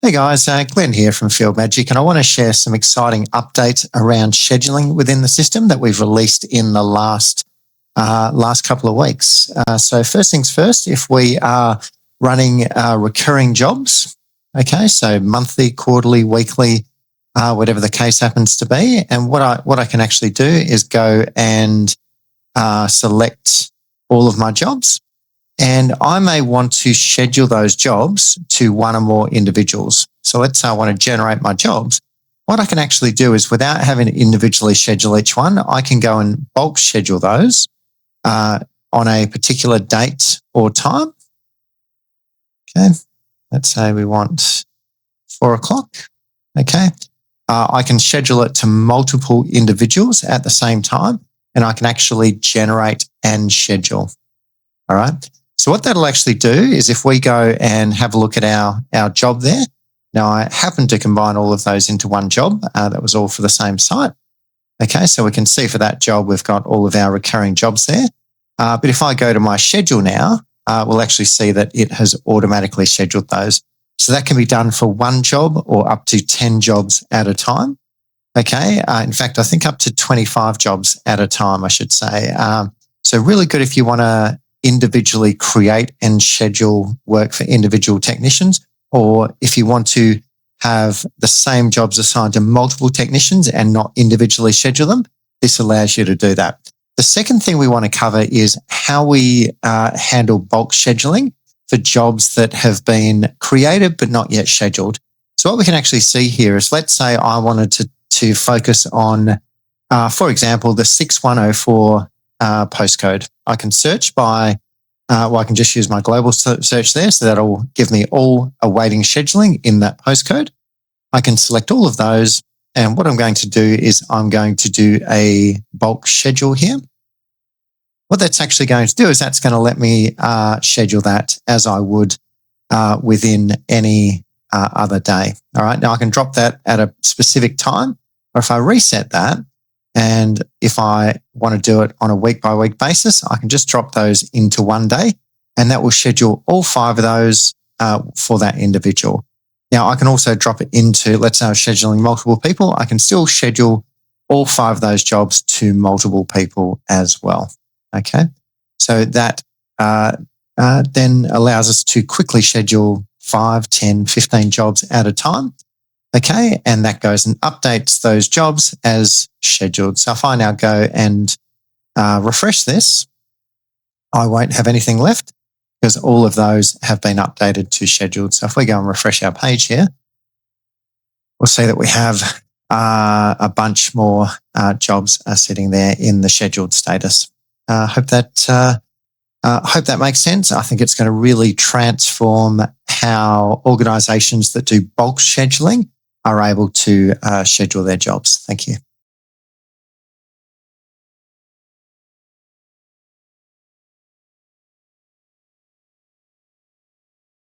Hey guys, Glenn here from Fieldmagic, and I want to share some exciting updates around scheduling within the system that we've released in the last couple of weeks. So first things first, if we are running recurring jobs, okay, so monthly, quarterly, weekly, whatever the case happens to be, and what I can actually do is go and select all of my jobs. And I may want to schedule those jobs to one or more individuals. So let's say I want to generate my jobs. What I can actually do is, without having to individually schedule each one, I can go and bulk schedule those on a particular date or time. Okay, let's say we want 4 o'clock. Okay, I can schedule it to multiple individuals at the same time, and I can actually generate and schedule. All right. So what that'll actually do is, if we go and have a look at our job there, now I happen to combine all of those into one job. That was all for the same site. Okay, so we can see for that job, we've got all of our recurring jobs there. But if I go to my schedule now, we'll actually see that it has automatically scheduled those. So that can be done for one job or up to 10 jobs at a time. Okay, in fact, I think up to 25 jobs at a time, I should say. So really good if you want to individually create and schedule work for individual technicians, or if you want to have the same jobs assigned to multiple technicians and not individually schedule them, this allows you to do that. The second thing we want to cover is how we handle bulk scheduling for jobs that have been created but not yet scheduled. So what we can actually see here is, let's say I wanted to focus on, for example, the 6104 postcode. I can search by, I can just use my global search there, so that'll give me all awaiting scheduling in that postcode. I can select all of those, and what I'm going to do is I'm going to do a bulk schedule here. What that's actually going to do is that's going to let me schedule that as I would within any other day. All right, now I can drop that at a specific time, or if I reset that, and if I want to do it on a week-by-week basis, I can just drop those into one day, and that will schedule all 5 of those for that individual. Now, I can also drop it into, let's say I'm scheduling multiple people, I can still schedule all 5 of those jobs to multiple people as well. Okay, so that then allows us to quickly schedule 5, 10, 15 jobs at a time. Okay, and that goes and updates those jobs as scheduled. So if I now go and refresh this, I won't have anything left because all of those have been updated to scheduled. So if we go and refresh our page here, we'll see that we have a bunch more jobs are sitting there in the scheduled status. Hope that makes sense. I think it's going to really transform how organisations that do bulk scheduling are able to schedule their jobs. Thank you.